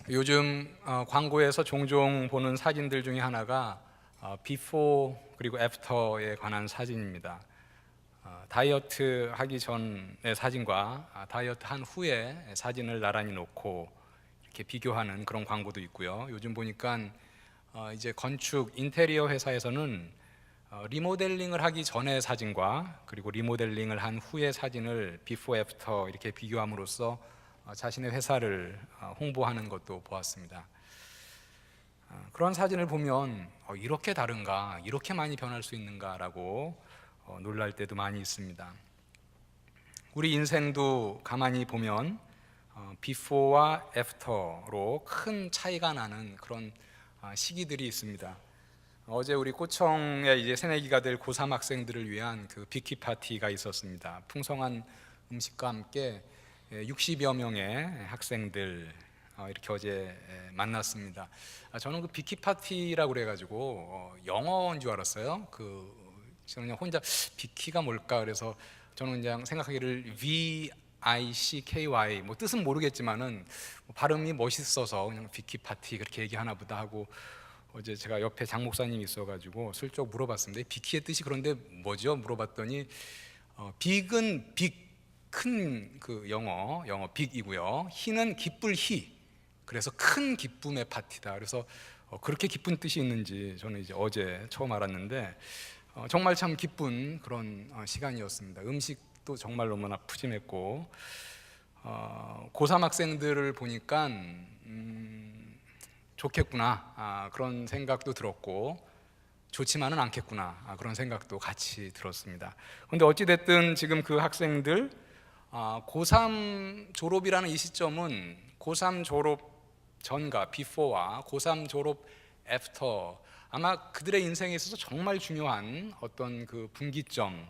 요즘 광고에서 종종 보는 사진들 중에 하나가 비포 그리고 애프터에 관한 사진입니다. 다이어트 하기 전의 사진과 다이어트 한 후의 사진을 나란히 놓고 이렇게 비교하는 그런 광고도 있고요. 요즘 보니까 이제 건축 인테리어 회사에서는 리모델링을 하기 전의 사진과 그리고 리모델링을 한 후의 사진을 비포 애프터 이렇게 비교함으로써 자신의 회사를 홍보하는 것도 보았습니다. 그런 사진을 보면 이렇게 다른가, 이렇게 많이 변할 수 있는가라고 놀랄 때도 많이 있습니다. 우리 인생도 가만히 보면 비포와 애프터로 큰 차이가 나는 그런 시기들이 있습니다. 어제 우리 꼬청에 이제 새내기가 될 고3 학생들을 위한 그 비키 파티가 있었습니다. 풍성한 음식과 함께 60여 명의 학생들 이렇게 어제 만났습니다. 저는 그 비키 파티라고 그래가지고 영어인 줄 알았어요. 저는 그냥 혼자 비키가 뭘까 그래서 저는 그냥 생각하기를 VICKY 뭐 뜻은 모르겠지만은 발음이 멋있어서 그냥 비키 파티 그렇게 얘기하나 보다 하고 어제 제가 옆에 장 목사님이 있어가지고 슬쩍 물어봤습니다. 비키의 뜻이 그런데 뭐죠? 물어봤더니 빅은 빅 큰 그 영어 빅이고요. 희는 기쁠 희. 그래서 큰 기쁨의 파티다. 그래서 그렇게 기쁜 뜻이 있는지 저는 이제 어제 처음 알았는데 정말 참 기쁜 그런 시간이었습니다. 음식도 정말 너무나 푸짐했고 고3 학생들을 보니까 좋겠구나 그런 생각도 들었고 좋지만은 않겠구나 그런 생각도 같이 들었습니다. 그런데 어찌됐든 지금 그 학생들 고3 졸업이라는 이 시점은 고3 졸업 전과 비포와 고3 졸업 애프터 아마 그들의 인생에 있어서 정말 중요한 어떤 그 분기점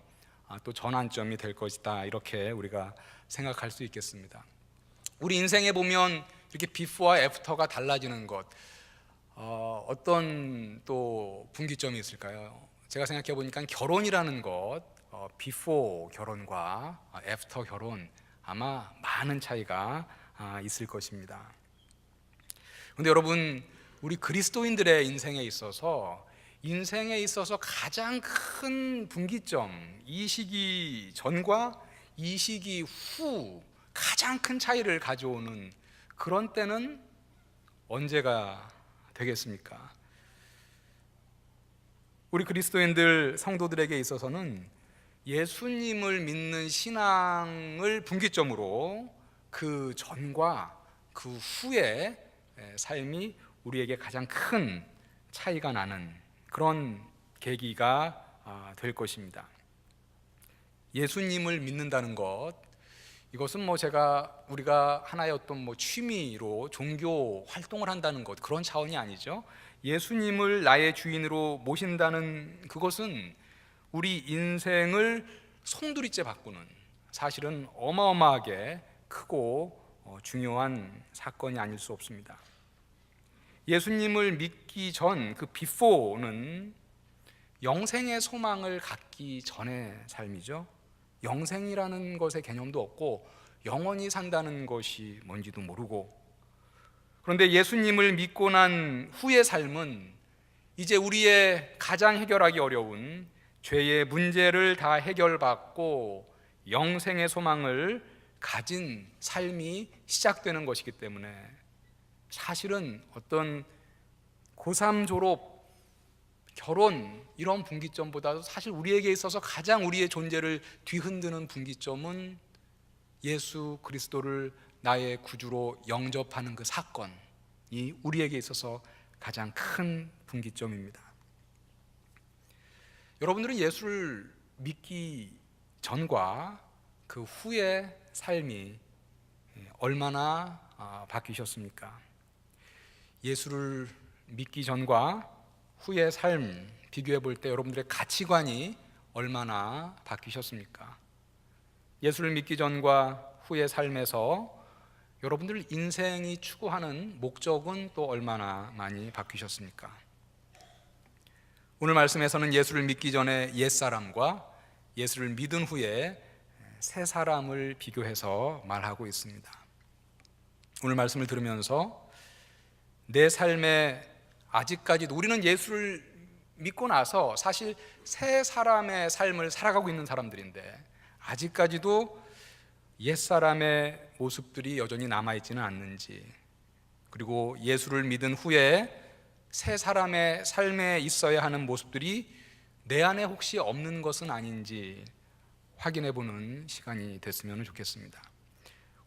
또 전환점이 될 것이다 이렇게 우리가 생각할 수 있겠습니다. 우리 인생에 보면 이렇게 비포와 애프터가 달라지는 것 어떤 또 분기점이 있을까요? 제가 생각해 보니까 결혼이라는 것 비포 결혼과 애프터 결혼 아마 많은 차이가 있을 것입니다. 그런데 여러분 우리 그리스도인들의 인생에 있어서 가장 큰 분기점 이 시기 전과 이 시기 후 가장 큰 차이를 가져오는 그런 때는 언제가 되겠습니까? 우리 그리스도인들 성도들에게 있어서는 예수님을 믿는 신앙을 분기점으로 그 전과 그 후의 삶이 우리에게 가장 큰 차이가 나는 그런 계기가 될 것입니다. 예수님을 믿는다는 것 이것은 우리가 하나의 어떤 취미로 종교 활동을 한다는 것 그런 차원이 아니죠. 예수님을 나의 주인으로 모신다는 그것은 우리 인생을 송두리째 바꾸는 사실은 어마어마하게 크고 중요한 사건이 아닐 수 없습니다. 예수님을 믿기 전 그 비포는 영생의 소망을 갖기 전의 삶이죠. 영생이라는 것의 개념도 없고 영원히 산다는 것이 뭔지도 모르고 그런데 예수님을 믿고 난 후의 삶은 이제 우리의 가장 해결하기 어려운 죄의 문제를 다 해결받고 영생의 소망을 가진 삶이 시작되는 것이기 때문에 사실은 어떤 고3 졸업, 결혼 이런 분기점보다도 사실 우리에게 있어서 가장 우리의 존재를 뒤흔드는 분기점은 예수 그리스도를 나의 구주로 영접하는 그 사건이 우리에게 있어서 가장 큰 분기점입니다. 여러분들은 예수를 믿기 전과 그 후의 삶이 얼마나 바뀌셨습니까? 예수를 믿기 전과 후의 삶 비교해 볼 때 여러분들의 가치관이 얼마나 바뀌셨습니까? 예수를 믿기 전과 후의 삶에서 여러분들 인생이 추구하는 목적은 또 얼마나 많이 바뀌셨습니까? 오늘 말씀에서는 예수를 믿기 전에 옛사람과 예수를 믿은 후에 새 사람을 비교해서 말하고 있습니다. 오늘 말씀을 들으면서 내 삶에 아직까지도 우리는 예수를 믿고 나서 사실 새 사람의 삶을 살아가고 있는 사람들인데 아직까지도 옛사람의 모습들이 여전히 남아있지는 않는지, 그리고 예수를 믿은 후에 새 사람의 삶에 있어야 하는 모습들이 내 안에 혹시 없는 것은 아닌지 확인해 보는 시간이 됐으면 좋겠습니다.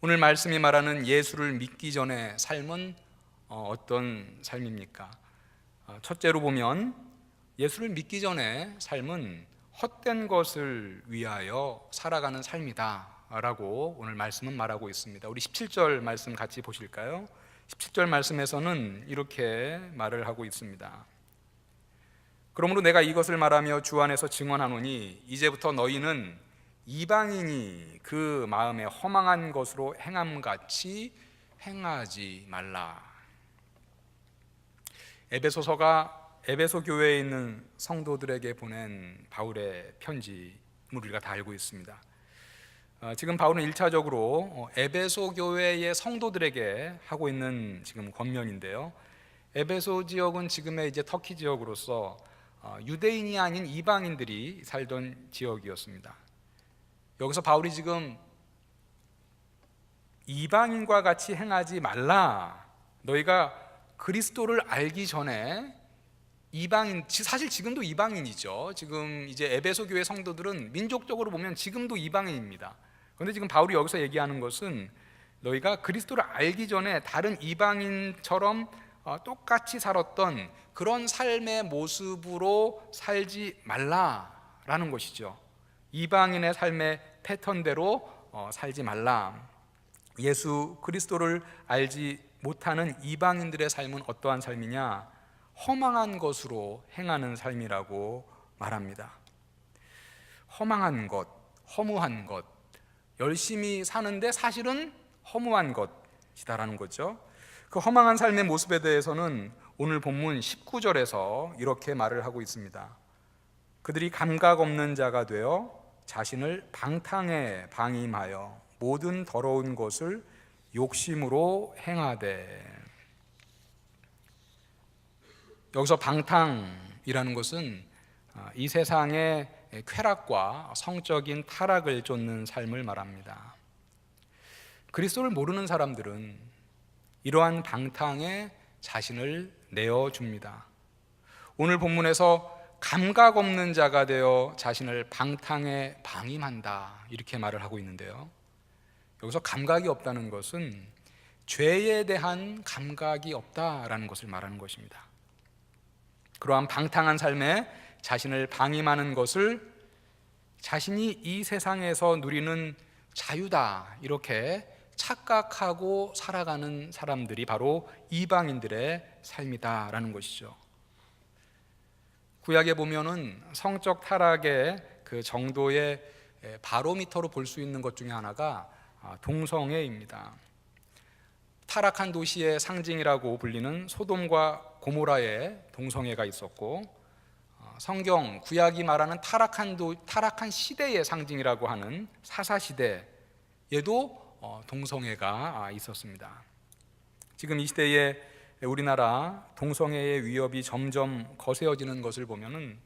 오늘 말씀이 말하는 예수를 믿기 전의 삶은 어떤 삶입니까? 첫째로 보면 예수를 믿기 전의 삶은 헛된 것을 위하여 살아가는 삶이다 라고 오늘 말씀은 말하고 있습니다. 우리 17절 말씀 같이 보실까요? 17절 말씀에서는 이렇게 말을 하고 있습니다. 그러므로 내가 이것을 말하며 주 안에서 증언하노니 이제부터 너희는 이방인이 그 마음에 허망한 것으로 행함같이 행하지 말라. 에베소서가 에베소 교회에 있는 성도들에게 보낸 바울의 편지임을 우리가 다 알고 있습니다. 지금 바울은 1차적으로 에베소 교회의 성도들에게 하고 있는 지금 권면인데요. 에베소 지역은 지금의 이제 터키 지역으로서 유대인이 아닌 이방인들이 살던 지역이었습니다. 여기서 바울이 지금 이방인과 같이 행하지 말라. 너희가 그리스도를 알기 전에 이방인, 사실 지금도 이방인이죠. 지금 이제 에베소 교회 성도들은 민족적으로 보면 지금도 이방인입니다. 그런데 지금 바울이 여기서 얘기하는 것은 너희가 그리스도를 알기 전에 다른 이방인처럼 똑같이 살았던 그런 삶의 모습으로 살지 말라라는 것이죠. 이방인의 삶의 패턴대로 살지 말라. 예수 그리스도를 알지 못하는 이방인들의 삶은 어떠한 삶이냐? 허망한 것으로 행하는 삶이라고 말합니다. 허망한 것, 허무한 것, 열심히 사는데 사실은 허무한 것이다라는 거죠. 그 허망한 삶의 모습에 대해서는 오늘 본문 19절에서 이렇게 말을 하고 있습니다. 그들이 감각 없는 자가 되어 자신을 방탕에 방임하여 모든 더러운 것을 욕심으로 행하되. 여기서 방탕이라는 것은 이 세상의 쾌락과 성적인 타락을 쫓는 삶을 말합니다. 그리스도를 모르는 사람들은 이러한 방탕에 자신을 내어줍니다. 오늘 본문에서 감각 없는 자가 되어 자신을 방탕에 방임한다 이렇게 말을 하고 있는데요. 여기서 감각이 없다는 것은 죄에 대한 감각이 없다라는 것을 말하는 것입니다. 그러한 방탕한 삶에 자신을 방임하는 것을 자신이 이 세상에서 누리는 자유다 이렇게 착각하고 살아가는 사람들이 바로 이방인들의 삶이다라는 것이죠. 구약에 보면은 성적 타락의 그 정도의 바로미터로 볼 수 있는 것 중에 하나가 동성애입니다. 타락한 도시의 상징이라고 불리는 소돔과 고모라에 동성애가 있었고, 성경 구약이 말하는 타락한 시대의 상징이라고 하는 사사시대에도 동성애가 있었습니다. 지금 이 시대에 우리나라 동성애의 위협이 점점 거세어지는 것을 보면은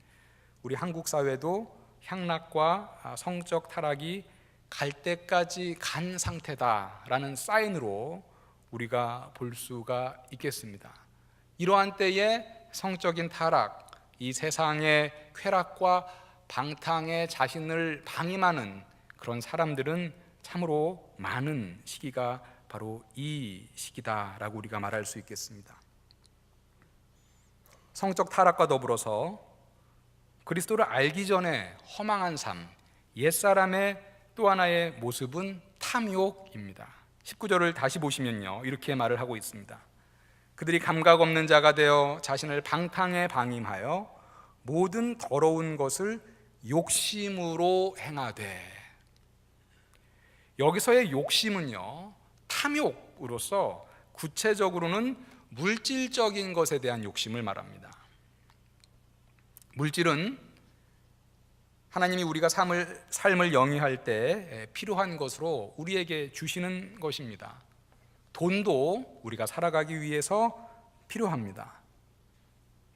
우리 한국 사회도 향락과 성적 타락이 갈 때까지 간 상태다라는 사인으로 우리가 볼 수가 있겠습니다. 이러한 때에 성적인 타락, 이 세상의 쾌락과 방탕에 자신을 방임하는 그런 사람들은 참으로 많은 시기가 바로 이 시기다라고 우리가 말할 수 있겠습니다. 성적 타락과 더불어서 그리스도를 알기 전에 허망한 삶, 옛사람의 또 하나의 모습은 탐욕입니다. 19절을 다시 보시면요, 이렇게 말을 하고 있습니다. 그들이 감각 없는 자가 되어 자신을 방탕에 방임하여 모든 더러운 것을 욕심으로 행하되. 여기서의 욕심은요, 탐욕으로서 구체적으로는 물질적인 것에 대한 욕심을 말합니다. 물질은 하나님이 우리가 삶을 영위할 때 필요한 것으로 우리에게 주시는 것입니다. 돈도 우리가 살아가기 위해서 필요합니다.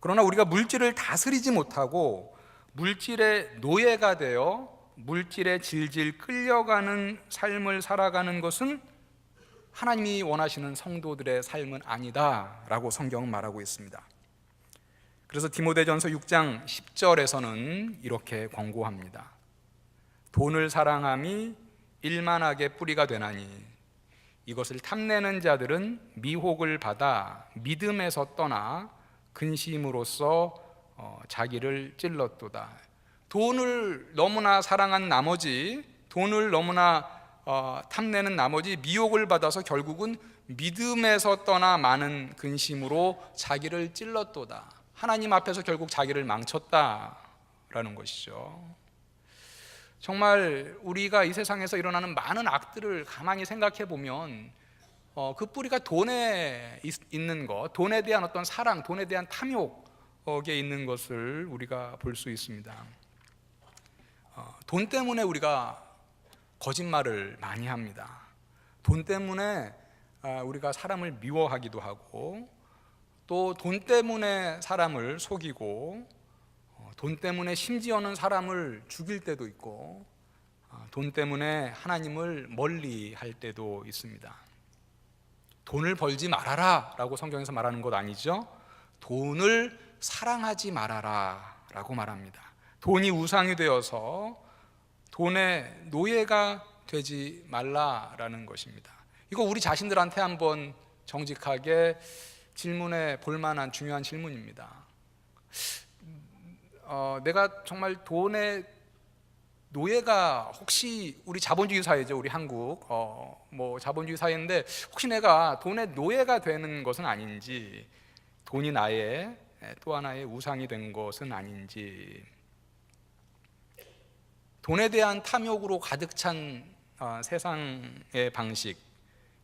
그러나 우리가 물질을 다스리지 못하고 물질의 노예가 되어 물질에 질질 끌려가는 삶을 살아가는 것은 하나님이 원하시는 성도들의 삶은 아니다라고 성경은 말하고 있습니다. 그래서 디모데전서 6장 10절에서는 이렇게 권고합니다. 돈을 사랑함이 일만하게 뿌리가 되나니 이것을 탐내는 자들은 미혹을 받아 믿음에서 떠나 근심으로써 자기를 찔렀도다. 돈을 너무나 사랑한 나머지, 돈을 너무나 탐내는 나머지 미혹을 받아서 결국은 믿음에서 떠나 많은 근심으로 자기를 찔렀도다. 하나님 앞에서 결국 자기를 망쳤다라는 것이죠. 정말 우리가 이 세상에서 일어나는 많은 악들을 가만히 생각해 보면 그 뿌리가 돈에 있는 것, 돈에 대한 어떤 사랑, 돈에 대한 탐욕에 있는 것을 우리가 볼 수 있습니다. 돈 때문에 우리가 거짓말을 많이 합니다. 돈 때문에 우리가 사람을 미워하기도 하고, 또 돈 때문에 사람을 속이고, 돈 때문에 심지어는 사람을 죽일 때도 있고, 돈 때문에 하나님을 멀리 할 때도 있습니다. 돈을 벌지 말아라 라고 성경에서 말하는 것 아니죠? 돈을 사랑하지 말아라 라고 말합니다. 돈이 우상이 되어서 돈의 노예가 되지 말라라는 것입니다. 이거 우리 자신들한테 한번 정직하게 질문해 볼 만한 중요한 질문입니다. 내가 정말 돈의 노예가, 혹시 우리 자본주의 사회죠, 우리 한국 자본주의 사회인데 혹시 내가 돈의 노예가 되는 것은 아닌지, 돈이 나의 또 하나의 우상이 된 것은 아닌지, 돈에 대한 탐욕으로 가득 찬 세상의 방식,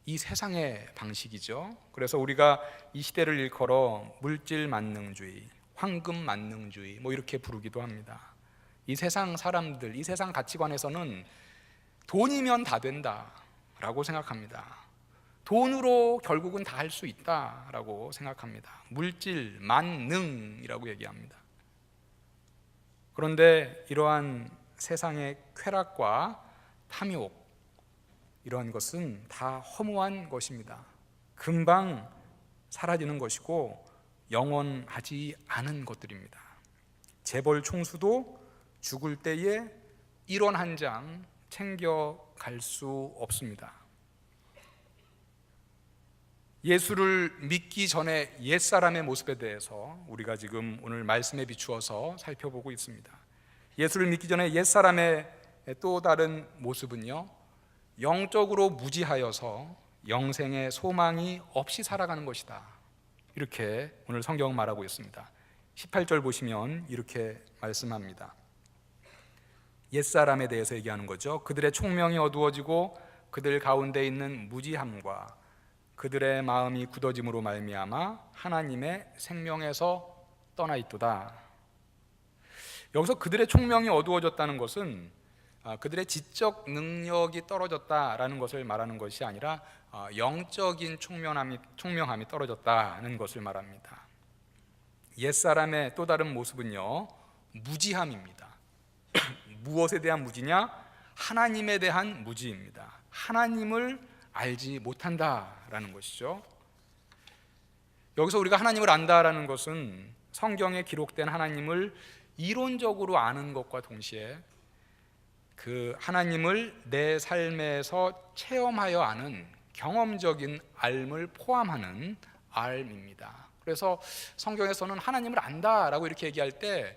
이 세상의 방식이죠. 그래서 우리가 이 시대를 일컬어 물질 만능주의, 황금 만능주의 이렇게 부르기도 합니다. 이 세상 사람들, 이 세상 가치관에서는 돈이면 다 된다라고 생각합니다. 돈으로 결국은 다 할 수 있다라고 생각합니다. 물질 만능이라고 얘기합니다. 그런데 이러한 세상의 쾌락과 탐욕, 이러한 것은 다 허무한 것입니다. 금방 사라지는 것이고 영원하지 않은 것들입니다. 재벌 총수도 죽을 때에 1원 한 장 챙겨갈 수 없습니다. 예수를 믿기 전에 옛사람의 모습에 대해서 우리가 지금 오늘 말씀에 비추어서 살펴보고 있습니다. 예수를 믿기 전에 옛사람의 또 다른 모습은요, 영적으로 무지하여서 영생의 소망이 없이 살아가는 것이다, 이렇게 오늘 성경은 말하고 있습니다. 18절 보시면 이렇게 말씀합니다. 옛사람에 대해서 얘기하는 거죠. 그들의 총명이 어두워지고 그들 가운데 있는 무지함과 그들의 마음이 굳어짐으로 말미암아 하나님의 생명에서 떠나 있도다. 여기서 그들의 총명이 어두워졌다는 것은 그들의 지적 능력이 떨어졌다라는 것을 말하는 것이 아니라 영적인 총명함이 떨어졌다는 것을 말합니다. 옛사람의 또 다른 모습은요, 무지함입니다. 무엇에 대한 무지냐? 하나님에 대한 무지입니다. 하나님을 알지 못한다라는 것이죠. 여기서 우리가 하나님을 안다라는 것은 성경에 기록된 하나님을 이론적으로 아는 것과 동시에 그 하나님을 내 삶에서 체험하여 아는 경험적인 알을 포함하는 알입니다. 그래서 성경에서는 하나님을 안다라고 이렇게 얘기할 때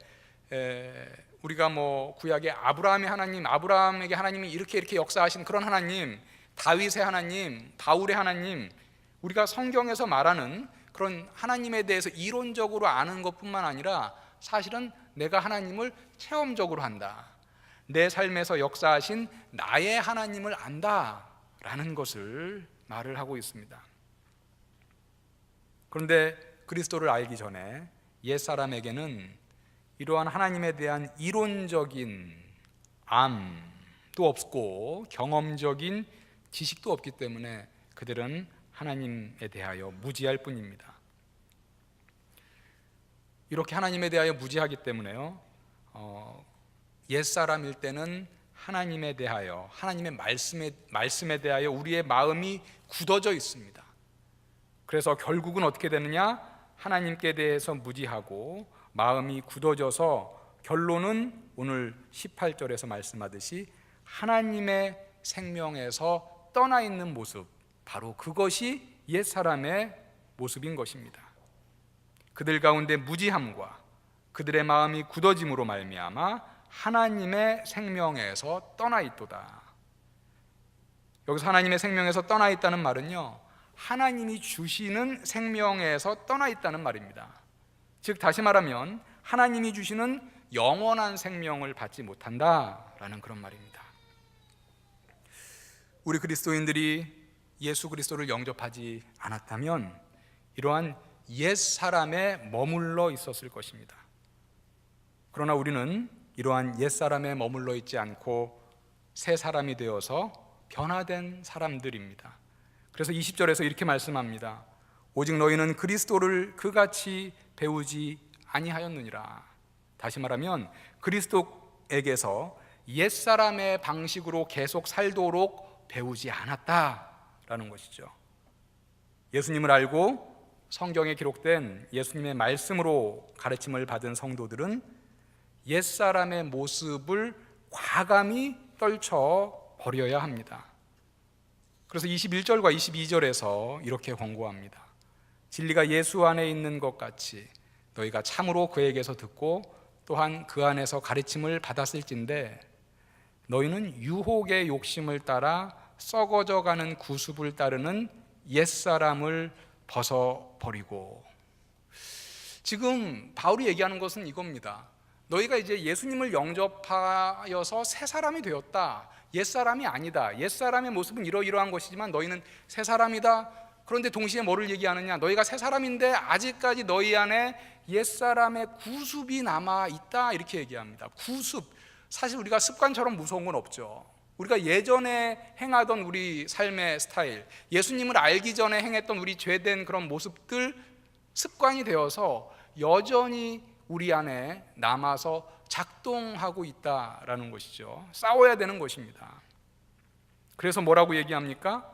우리가 구약의 아브라함의 하나님, 아브라함에게 하나님이 이렇게 역사하신 그런 하나님, 다윗의 하나님, 바울의 하나님, 우리가 성경에서 말하는 그런 하나님에 대해서 이론적으로 아는 것뿐만 아니라 사실은 내가 하나님을 체험적으로 한다, 내 삶에서 역사하신 나의 하나님을 안다라는 것을 말을 하고 있습니다. 그런데 그리스도를 알기 전에 옛사람에게는 이러한 하나님에 대한 이론적인 암도 없고 경험적인 지식도 없기 때문에 그들은 하나님에 대하여 무지할 뿐입니다. 이렇게 하나님에 대하여 무지하기 때문에요, 옛사람일 때는 하나님에 대하여, 하나님의 말씀에 대하여 우리의 마음이 굳어져 있습니다. 그래서 결국은 어떻게 되느냐? 하나님께 대해서 무지하고 마음이 굳어져서 결론은 오늘 18절에서 말씀하듯이 하나님의 생명에서 떠나 있는 모습, 바로 그것이 옛사람의 모습인 것입니다. 그들 가운데 무지함과 그들의 마음이 굳어짐으로 말미암아 하나님의 생명에서 떠나 있도다. 여기서 하나님의 생명에서 떠나 있다는 말은요, 하나님이 주시는 생명에서 떠나 있다는 말입니다. 즉 다시 말하면 하나님이 주시는 영원한 생명을 받지 못한다라는 그런 말입니다. 우리 그리스도인들이 예수 그리스도를 영접하지 않았다면 이러한 옛 사람에 머물러 있었을 것입니다. 그러나 우리는 이러한 옛 사람에 머물러 있지 않고 새 사람이 되어서 변화된 사람들입니다. 그래서 20절에서 이렇게 말씀합니다. 오직 너희는 그리스도를 그같이 배우지 아니하였느니라. 다시 말하면 그리스도에게서 옛 사람의 방식으로 계속 살도록 배우지 않았다라는 것이죠. 예수님을 알고 성경에 기록된 예수님의 말씀으로 가르침을 받은 성도들은 옛 사람의 모습을 과감히 떨쳐 버려야 합니다. 그래서 21절과 22절에서 이렇게 권고합니다. 진리가 예수 안에 있는 것 같이 너희가 참으로 그에게서 듣고 또한 그 안에서 가르침을 받았을진데 너희는 유혹의 욕심을 따라 썩어져가는 구습을 따르는 옛사람을 벗어버리고. 지금 바울이 얘기하는 것은 이겁니다. 너희가 이제 예수님을 영접하여서 새 사람이 되었다. 옛사람이 아니다. 옛사람의 모습은 이러이러한 것이지만 너희는 새 사람이다. 그런데 동시에 뭐를 얘기하느냐? 너희가 새 사람인데 아직까지 너희 안에 옛사람의 구습이 남아있다, 이렇게 얘기합니다. 구습, 사실 우리가 습관처럼 무서운 건 없죠. 우리가 예전에 행하던 우리 삶의 스타일, 예수님을 알기 전에 행했던 우리 죄된 그런 모습들, 습관이 되어서 여전히 우리 안에 남아서 작동하고 있다라는 것이죠. 싸워야 되는 것입니다. 그래서 뭐라고 얘기합니까?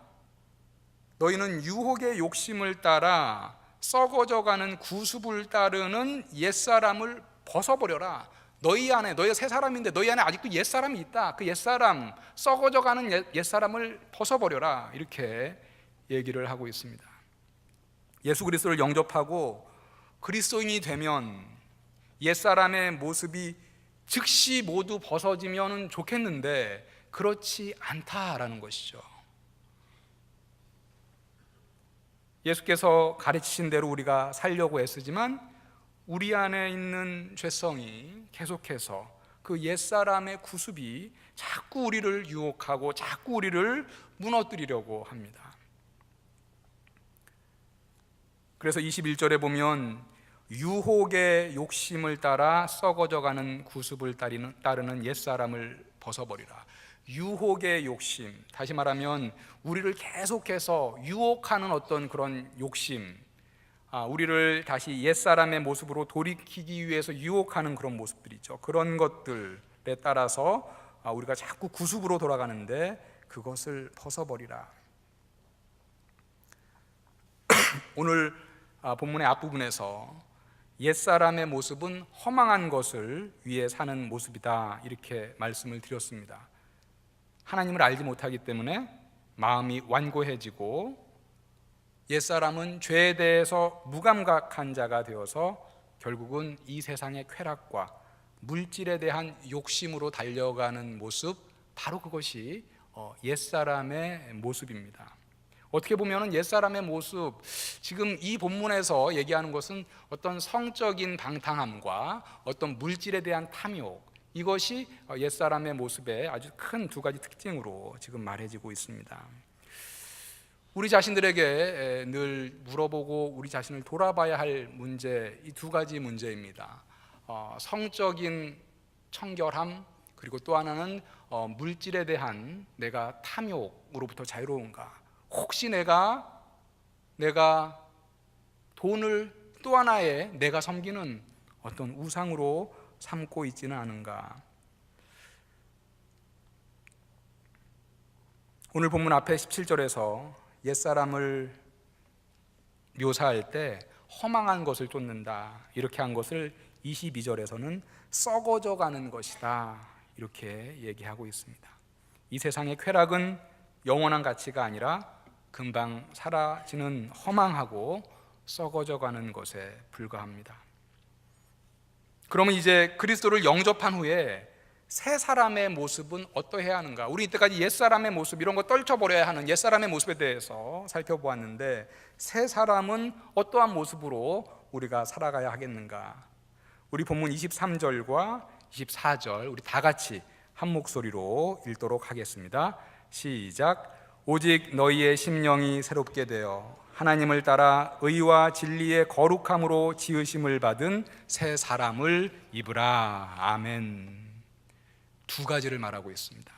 너희는 유혹의 욕심을 따라 썩어져가는 구습을 따르는 옛사람을 벗어버려라. 너희 안에, 너희가 새 사람인데 너희 안에 아직도 옛사람이 있다. 그 옛사람, 썩어져가는 옛사람을 벗어버려라, 이렇게 얘기를 하고 있습니다. 예수 그리스도를 영접하고 그리스도인이 되면 옛사람의 모습이 즉시 모두 벗어지면 좋겠는데 그렇지 않다라는 것이죠. 예수께서 가르치신 대로 우리가 살려고 애쓰지만 우리 안에 있는 죄성이 계속해서 그 옛사람의 구습이 자꾸 우리를 유혹하고 자꾸 우리를 무너뜨리려고 합니다. 그래서 21절에 보면 유혹의 욕심을 따라 썩어져가는 구습을 따르는 옛사람을 벗어버리라. 유혹의 욕심, 다시 말하면 우리를 계속해서 유혹하는 어떤 그런 욕심, 우리를 다시 옛사람의 모습으로 돌이키기 위해서 유혹하는 그런 모습들이죠. 그런 것들에 따라서 우리가 자꾸 구습으로 돌아가는데 그것을 벗어버리라. 오늘 본문의 앞부분에서 옛사람의 모습은 허망한 것을 위해 사는 모습이다, 이렇게 말씀을 드렸습니다. 하나님을 알지 못하기 때문에 마음이 완고해지고 옛사람은 죄에 대해서 무감각한 자가 되어서 결국은 이 세상의 쾌락과 물질에 대한 욕심으로 달려가는 모습, 바로 그것이 옛사람의 모습입니다. 어떻게 보면 옛사람의 모습, 지금 이 본문에서 얘기하는 것은 어떤 성적인 방탕함과 어떤 물질에 대한 탐욕, 이것이 옛사람의 모습의 아주 큰 두 가지 특징으로 지금 말해지고 있습니다. 우리 자신들에게 늘 물어보고 우리 자신을 돌아봐야 할 문제, 이 두 가지 문제입니다. 성적인 청결함, 그리고 또 하나는 물질에 대한 내가 탐욕으로부터 자유로운가. 혹시 내가 돈을 또 하나의 내가 섬기는 어떤 우상으로 삼고 있지는 않은가? 오늘 본문 앞에 17절에서 옛사람을 묘사할 때 허망한 것을 쫓는다 이렇게 한 것을 22절에서는 썩어져 가는 것이다 이렇게 얘기하고 있습니다. 이 세상의 쾌락은 영원한 가치가 아니라 금방 사라지는 허망하고 썩어져 가는 것에 불과합니다. 그러면 이제 그리스도를 영접한 후에 새 사람의 모습은 어떠해야 하는가? 우리 이때까지 옛사람의 모습 이런 거 떨쳐버려야 하는 옛사람의 모습에 대해서 살펴보았는데 새 사람은 어떠한 모습으로 우리가 살아가야 하겠는가? 우리 본문 23절과 24절 우리 다 같이 한 목소리로 읽도록 하겠습니다. 시작. 오직 너희의 심령이 새롭게 되어 하나님을 따라 의와 진리의 거룩함으로 지으심을 받은 새 사람을 입으라. 아멘. 두 가지를 말하고 있습니다.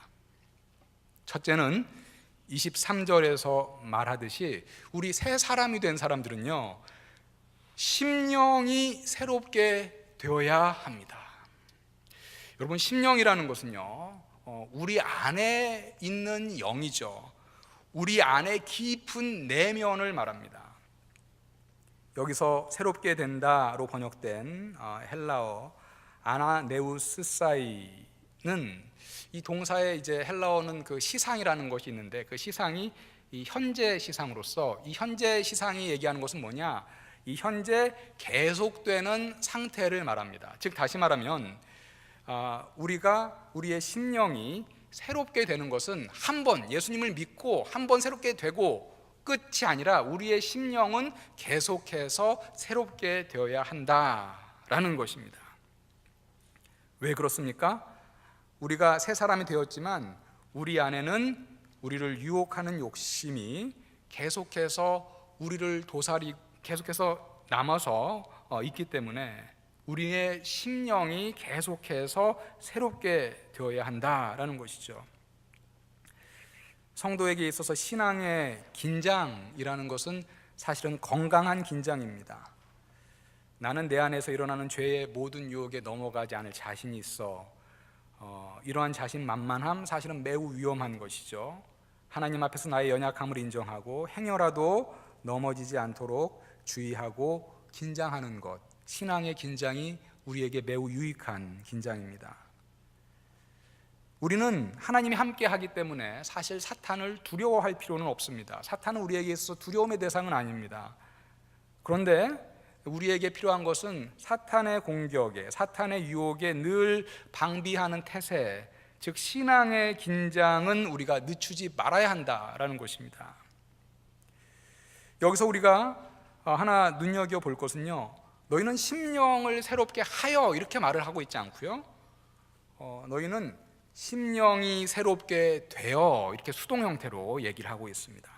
첫째는 23절에서 말하듯이 우리 새 사람이 된 사람들은요, 심령이 새롭게 되어야 합니다. 여러분, 심령이라는 것은요, 우리 안에 있는 영이죠. 우리 안에 깊은 내면을 말합니다. 여기서 새롭게 된다로 번역된 헬라어 아나네우스사이는 이 동사의 이제 헬라어는 그 시상이라는 것이 있는데 그 시상이 이 현재 시상으로서 이 현재 시상이 얘기하는 것은 뭐냐? 이 현재 계속되는 상태를 말합니다. 즉 다시 말하면 우리의 심령이 새롭게 되는 것은 한 번 예수님을 믿고 한 번 새롭게 되고 끝이 아니라 우리의 심령은 계속해서 새롭게 되어야 한다라는 것입니다. 왜 그렇습니까? 우리가 새 사람이 되었지만 우리 안에는 우리를 유혹하는 욕심이 계속해서 우리를 계속해서 남아서 있기 때문에 우리의 심령이 계속해서 새롭게 되어야 한다라는 것이죠. 성도에게 있어서 신앙의 긴장이라는 것은 사실은 건강한 긴장입니다. 나는 내 안에서 일어나는 죄의 모든 유혹에 넘어가지 않을 자신이 있어. 이러한 자신만만함 사실은 매우 위험한 것이죠. 하나님 앞에서 나의 연약함을 인정하고 행여라도 넘어지지 않도록 주의하고 긴장하는 것, 신앙의 긴장이 우리에게 매우 유익한 긴장입니다. 우리는 하나님이 함께 하기 때문에 사실 사탄을 두려워할 필요는 없습니다. 사탄은 우리에게 있어서 두려움의 대상은 아닙니다. 그런데 우리에게 필요한 것은 사탄의 공격에, 사탄의 유혹에 늘 방비하는 태세, 즉 신앙의 긴장은 우리가 늦추지 말아야 한다라는 것입니다. 여기서 우리가 하나 눈여겨볼 것은요, 너희는 심령을 새롭게 하여 이렇게 말을 하고 있지 않고요, 너희는 심령이 새롭게 되어 이렇게 수동 형태로 얘기를 하고 있습니다.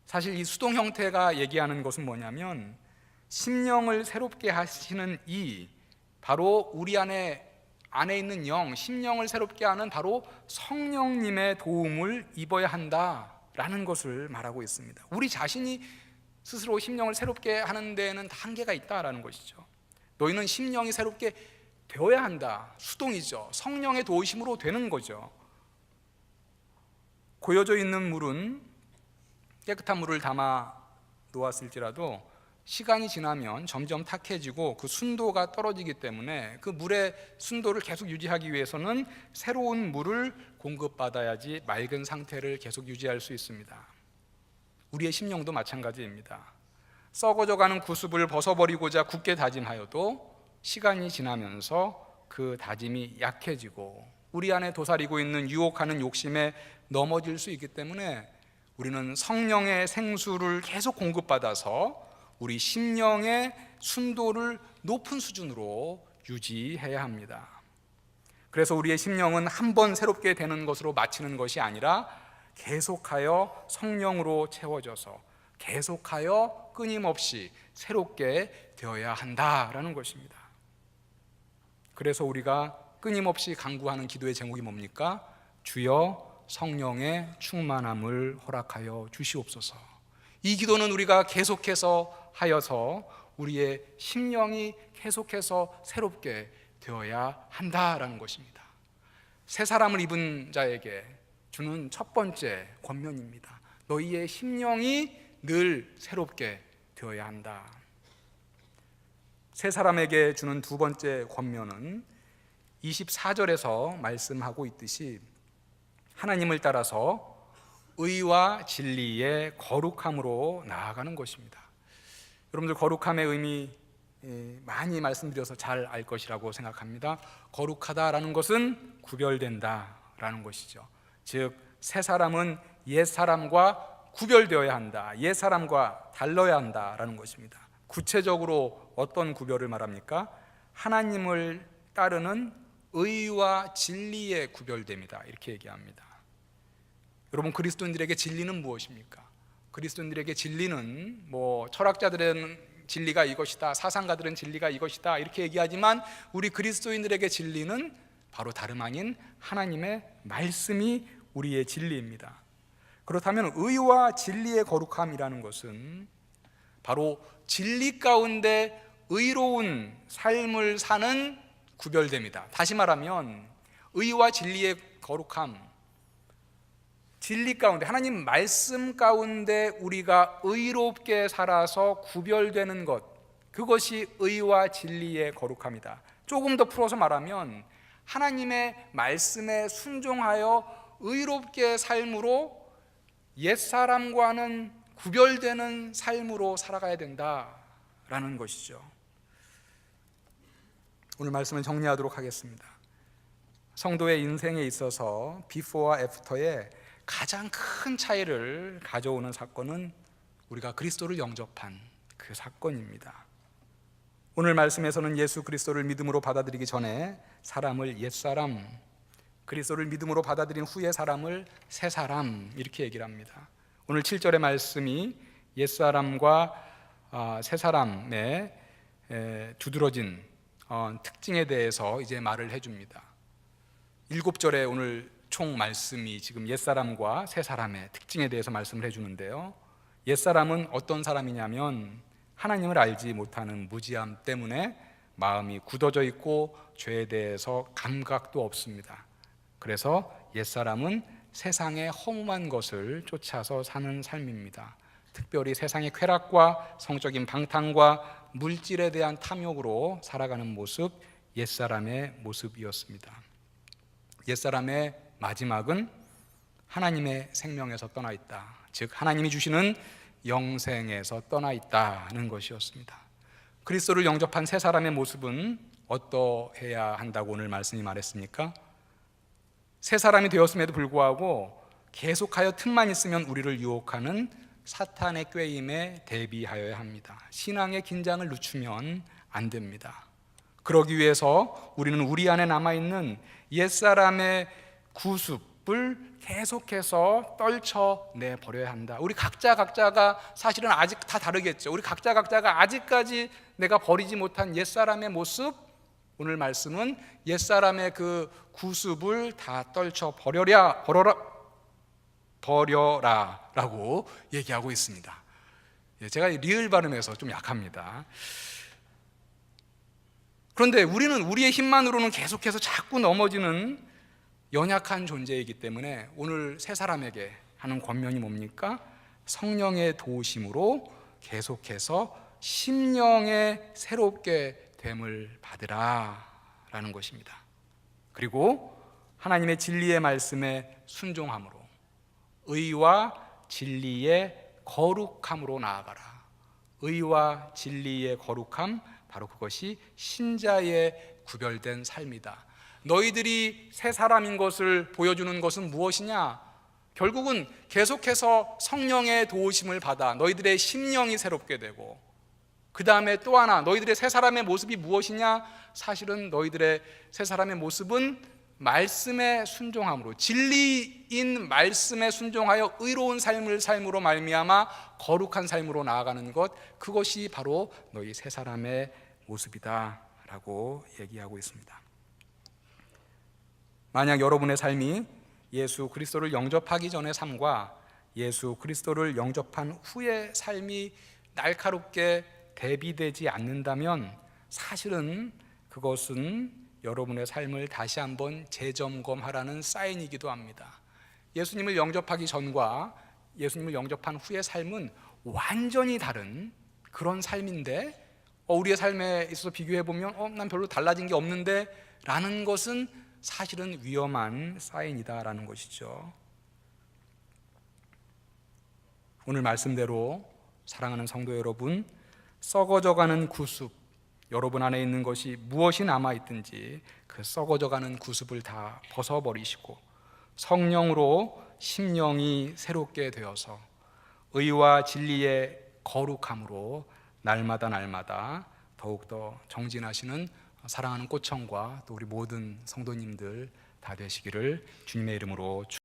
사실 이 수동 형태가 얘기하는 것은 뭐냐면 심령을 새롭게 하시는 이 바로 우리 안에 있는 영, 심령을 새롭게 하는 바로 성령님의 도움을 입어야 한다라는 것을 말하고 있습니다. 우리 자신이 스스로 심령을 새롭게 하는 데에는 한계가 있다라는 것이죠. 너희는 심령이 새롭게 되어야 한다. 수동이죠. 성령의 도우심으로 되는 거죠. 고여져 있는 물은 깨끗한 물을 담아 놓았을지라도 시간이 지나면 점점 탁해지고 그 순도가 떨어지기 때문에 그 물의 순도를 계속 유지하기 위해서는 새로운 물을 공급받아야지 맑은 상태를 계속 유지할 수 있습니다. 우리의 심령도 마찬가지입니다. 썩어져가는 구습을 벗어버리고자 굳게 다짐하여도 시간이 지나면서 그 다짐이 약해지고 우리 안에 도사리고 있는 유혹하는 욕심에 넘어질 수 있기 때문에 우리는 성령의 생수를 계속 공급받아서 우리 심령의 순도를 높은 수준으로 유지해야 합니다. 그래서 우리의 심령은 한 번 새롭게 되는 것으로 마치는 것이 아니라 계속하여 성령으로 채워져서 계속하여 끊임없이 새롭게 되어야 한다라는 것입니다. 그래서 우리가 끊임없이 간구하는 기도의 제목이 뭡니까? 주여 성령의 충만함을 허락하여 주시옵소서. 이 기도는 우리가 계속해서 하여서 우리의 심령이 계속해서 새롭게 되어야 한다라는 것입니다. 새 사람을 입은 자에게 주는 첫 번째 권면입니다. 너희의 심령이 늘 새롭게 되어야 한다. 새 사람에게 주는 두 번째 권면은 24절에서 말씀하고 있듯이 하나님을 따라서 의와 진리의 거룩함으로 나아가는 것입니다. 여러분들 거룩함의 의미 많이 말씀드려서 잘 알 것이라고 생각합니다. 거룩하다라는 것은 구별된다라는 것이죠. 즉 새 사람은 옛 사람과 구별되어야 한다, 옛 사람과 달라야 한다라는 것입니다. 구체적으로 어떤 구별을 말합니까? 하나님을 따르는 의와 진리의 구별됨이다, 이렇게 얘기합니다. 여러분, 그리스도인들에게 진리는 무엇입니까? 그리스도인들에게 진리는 철학자들은 진리가 이것이다, 사상가들은 진리가 이것이다 이렇게 얘기하지만 우리 그리스도인들에게 진리는 바로 다름 아닌 하나님의 말씀이 우리의 진리입니다. 그렇다면 의와 진리의 거룩함이라는 것은 바로 진리 가운데 의로운 삶을 사는 구별됨이다. 다시 말하면 의와 진리의 거룩함, 진리 가운데, 하나님 말씀 가운데 우리가 의롭게 살아서 구별되는 것, 그것이 의와 진리의 거룩함이다. 조금 더 풀어서 말하면 하나님의 말씀에 순종하여 의롭게 삶으로 옛사람과는 구별되는 삶으로 살아가야 된다라는 것이죠. 오늘 말씀을 정리하도록 하겠습니다. 성도의 인생에 있어서 비포와 애프터의 가장 큰 차이를 가져오는 사건은 우리가 그리스도를 영접한 그 사건입니다. 오늘 말씀에서는 예수 그리스도를 믿음으로 받아들이기 전에 사람을 옛사람, 그리스도를 믿음으로 받아들인 후에 사람을 새사람, 이렇게 얘기를 합니다. 오늘 7절의 말씀이 옛사람과 새사람의 두드러진 특징에 대해서 이제 말을 해줍니다. 7절에 오늘 총 말씀이 지금 옛사람과 새사람의 특징에 대해서 말씀을 해주는데요, 옛사람은 어떤 사람이냐면 하나님을 알지 못하는 무지함 때문에 마음이 굳어져 있고 죄에 대해서 감각도 없습니다. 그래서 옛사람은 세상의 허무한 것을 쫓아서 사는 삶입니다. 특별히 세상의 쾌락과 성적인 방탕과 물질에 대한 탐욕으로 살아가는 모습, 옛사람의 모습이었습니다. 옛사람의 마지막은 하나님의 생명에서 떠나 있다, 즉 하나님이 주시는 영생에서 떠나 있다는 것이었습니다. 그리스도를 영접한 새 사람의 모습은 어떠해야 한다고 오늘 말씀이 말했습니까? 새 사람이 되었음에도 불구하고 계속하여 틈만 있으면 우리를 유혹하는 사탄의 꾀임에 대비하여야 합니다. 신앙의 긴장을 늦추면 안 됩니다. 그러기 위해서 우리는 우리 안에 남아있는 옛사람의 구습을 계속해서 떨쳐내 버려야 한다. 우리 각자가 사실은 아직 다 다르겠죠. 우리 각자가 아직까지 내가 버리지 못한 옛사람의 모습, 오늘 말씀은 옛사람의 그 구습을 다 떨쳐 버려라라고 얘기하고 있습니다. 제가 리을 발음에서 좀 약합니다. 그런데 우리는 우리의 힘만으로는 계속해서 자꾸 넘어지는 연약한 존재이기 때문에 오늘 새 사람에게 하는 권면이 뭡니까? 성령의 도우심으로 계속해서 심령의 새롭게 됨을 받으라 라는 것입니다. 그리고 하나님의 진리의 말씀에 순종함으로 의와 진리의 거룩함으로 나아가라. 의와 진리의 거룩함, 바로 그것이 신자의 구별된 삶이다. 너희들이 새 사람인 것을 보여주는 것은 무엇이냐? 결국은 계속해서 성령의 도우심을 받아 너희들의 심령이 새롭게 되고, 그 다음에 또 하나, 너희들의 새 사람의 모습이 무엇이냐? 사실은 너희들의 새 사람의 모습은 말씀에 순종함으로, 진리인 말씀에 순종하여 의로운 삶으로 말미암아 거룩한 삶으로 나아가는 것, 그것이 바로 너희 새 사람의 모습이다 라고 얘기하고 있습니다. 만약 여러분의 삶이 예수 그리스도를 영접하기 전의 삶과 예수 그리스도를 영접한 후의 삶이 날카롭게 대비되지 않는다면 사실은 그것은 여러분의 삶을 다시 한번 재점검하라는 사인이기도 합니다. 예수님을 영접하기 전과 예수님을 영접한 후의 삶은 완전히 다른 그런 삶인데 우리의 삶에 있어서 비교해보면 난 별로 달라진 게 없는데 라는 것은 사실은 위험한 사인이다라는 것이죠. 오늘 말씀대로 사랑하는 성도 여러분, 썩어져가는 구습, 여러분 안에 있는 것이 무엇이 남아있든지 그 썩어져가는 구습을 다 벗어버리시고 성령으로 심령이 새롭게 되어서 의와 진리의 거룩함으로 날마다 더욱더 정진하시는 사랑하는 꽃청과 또 우리 모든 성도님들 다 되시기를 주님의 이름으로 축원합니다.